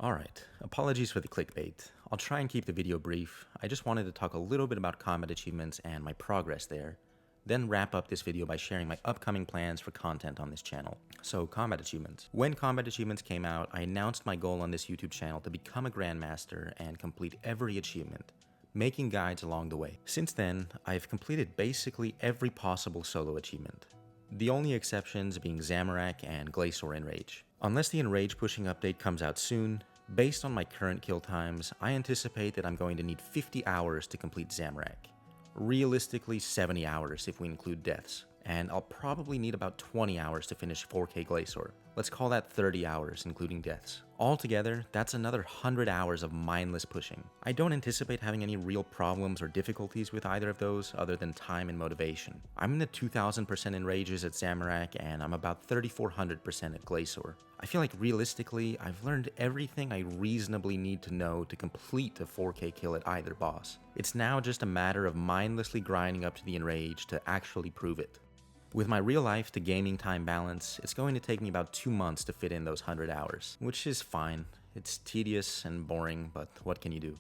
Alright, apologies for the clickbait. I'll try and keep the video brief. I just wanted to talk a little bit about combat achievements and my progress there, then wrap up this video by sharing my upcoming plans for content on this channel. So, combat achievements. When combat achievements came out, I announced my goal on this YouTube channel to become a Grandmaster and complete every achievement, making guides along the way. Since then, I've completed basically every possible solo achievement, the only exceptions being Zamorak and Glacier Enrage. Unless the Enrage pushing update comes out soon, based on my current kill times, I anticipate that I'm going to need 50 hours to complete Zamorak. Realistically 70 hours if we include deaths, and I'll probably need about 20 hours to finish 4K Glacier. Let's call that 30 hours including deaths. Altogether, that's another 100 hours of mindless pushing. I don't anticipate having any real problems or difficulties with either of those other than time and motivation. I'm in the 2000% Enrages at Zamorak and I'm about 3400% at Glacier. I feel like realistically, I've learned everything I reasonably need to know to complete a 4K kill at either boss. It's now just a matter of mindlessly grinding up to the Enrage to actually prove it. With my real life to gaming time balance, it's going to take me about 2 months to fit in those 100 hours, which is fine. It's tedious and boring, but what can you do?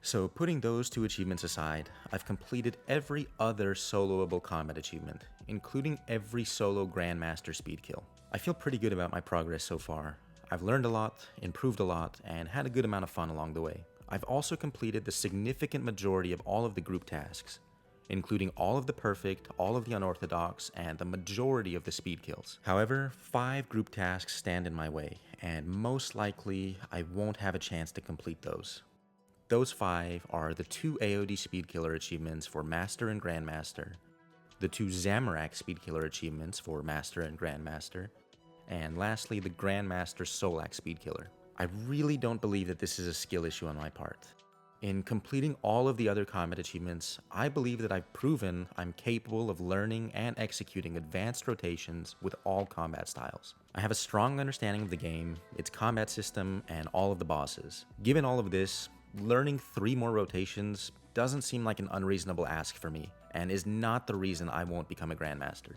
So putting those two achievements aside, I've completed every other soloable combat achievement, including every solo Grandmaster speed kill. I feel pretty good about my progress so far. I've learned a lot, improved a lot, and had a good amount of fun along the way. I've also completed the significant majority of all of the group tasks, including all of the perfect, all of the unorthodox, and the majority of the speed kills. However, 5 group tasks stand in my way, and most likely I won't have a chance to complete those. Those 5 are the 2 AOD speed killer achievements for Master and Grandmaster, the 2 Zamorak speed killer achievements for Master and Grandmaster, and lastly the Grandmaster Solak speed killer. I really don't believe that this is a skill issue on my part. In completing all of the other combat achievements, I believe that I've proven I'm capable of learning and executing advanced rotations with all combat styles. I have a strong understanding of the game, its combat system, and all of the bosses. Given all of this, learning 3 more rotations doesn't seem like an unreasonable ask for me, and is not the reason I won't become a Grandmaster.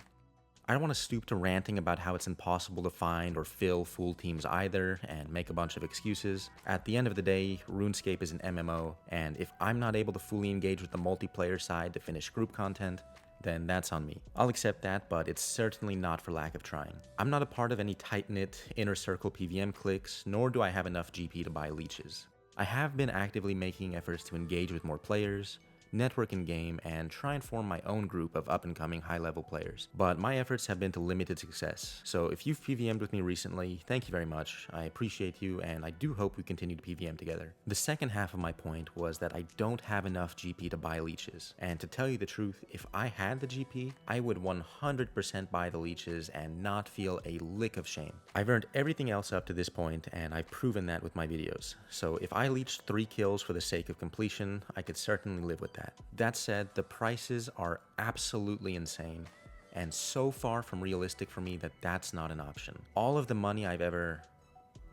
I don't want to stoop to ranting about how it's impossible to find or fill full teams either, and make a bunch of excuses. At the end of the day, RuneScape is an MMO, and if I'm not able to fully engage with the multiplayer side to finish group content, then that's on me. I'll accept that, but it's certainly not for lack of trying. I'm not a part of any tight-knit, inner circle PVM cliques, nor do I have enough GP to buy leeches. I have been actively making efforts to engage with more players, network in game, and try and form my own group of up-and-coming high-level players. But my efforts have been to limited success, so if you've PVM'd with me recently, thank you very much. I appreciate you, and I do hope we continue to PVM together. The second half of my point was that I don't have enough GP to buy leeches, and to tell you the truth, if I had the GP, I would 100% buy the leeches and not feel a lick of shame. I've earned everything else up to this point, and I've proven that with my videos, so if I leeched 3 kills for the sake of completion, I could certainly live with that. That said, the prices are absolutely insane, and so far from realistic for me that that's not an option. All of the money I've ever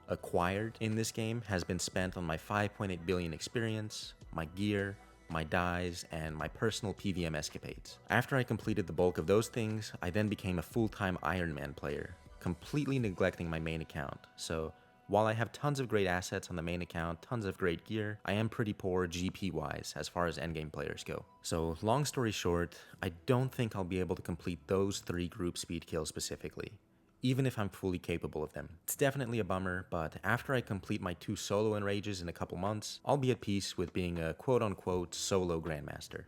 acquired in this game has been spent on my 5.8 billion experience, my gear, my dies, and my personal PVM escapades. After I completed the bulk of those things, I then became a full-time Iron Man player, completely neglecting my main account. So while I have tons of great assets on the main account, tons of great gear, I am pretty poor GP-wise as far as endgame players go. So long story short, I don't think I'll be able to complete those 3 group speed kills specifically, even if I'm fully capable of them. It's definitely a bummer, but after I complete my 2 solo Enrages in a couple months, I'll be at peace with being a quote-unquote solo Grandmaster.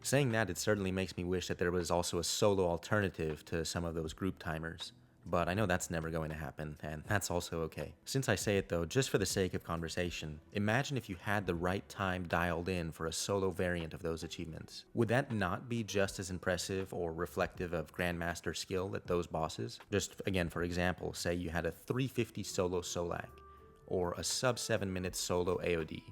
Saying that, it certainly makes me wish that there was also a solo alternative to some of those group timers. But I know that's never going to happen, and that's also okay. Since I say it though, just for the sake of conversation, imagine if you had the right time dialed in for a solo variant of those achievements. Would that not be just as impressive or reflective of Grandmaster skill at those bosses? Just again, for example, say you had a 350 solo Solak, or a sub 7 minute solo AOD,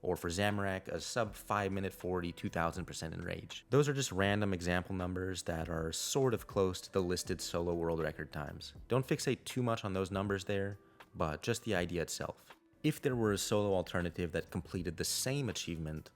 or for Zamorak, a sub 5 minute 40 2000% Enrage. Those are just random example numbers that are sort of close to the listed solo world record times. Don't fixate too much on those numbers there, but just the idea itself. If there were a solo alternative that completed the same achievement,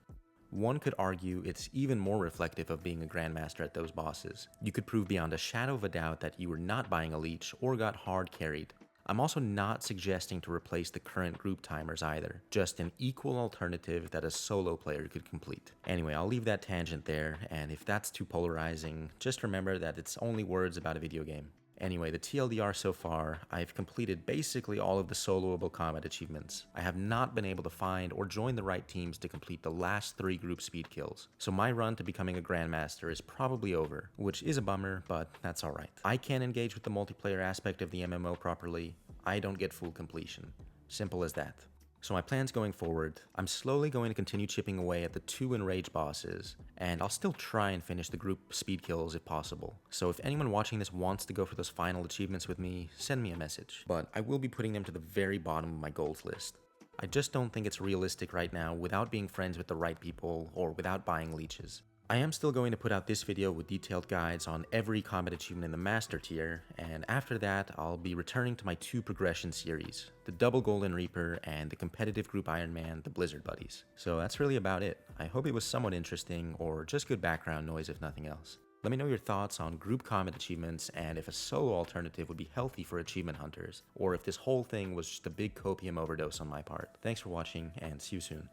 one could argue it's even more reflective of being a Grandmaster at those bosses. You could prove beyond a shadow of a doubt that you were not buying a leech or got hard carried, I'm also not suggesting to replace the current group timers either, just an equal alternative that a solo player could complete. Anyway, I'll leave that tangent there, and if that's too polarizing, just remember that it's only words about a video game. Anyway, the TLDR so far, I've completed basically all of the soloable combat achievements. I have not been able to find or join the right teams to complete the last 3 group speed kills, so my run to becoming a Grandmaster is probably over, which is a bummer, but that's alright. I can't engage with the multiplayer aspect of the MMO properly, I don't get full completion. Simple as that. So my plans going forward, I'm slowly going to continue chipping away at the 2 enraged bosses, and I'll still try and finish the group speed kills if possible. So if anyone watching this wants to go for those final achievements with me, send me a message. But I will be putting them to the very bottom of my goals list. I just don't think it's realistic right now without being friends with the right people or without buying leeches. I am still going to put out this video with detailed guides on every combat achievement in the Master tier, and after that I'll be returning to my 2 progression series, the Double Golden Reaper and the competitive group Iron Man, the Blizzard Buddies. So that's really about it. I hope it was somewhat interesting, or just good background noise if nothing else. Let me know your thoughts on group combat achievements and if a solo alternative would be healthy for achievement hunters, or if this whole thing was just a big copium overdose on my part. Thanks for watching, and see you soon.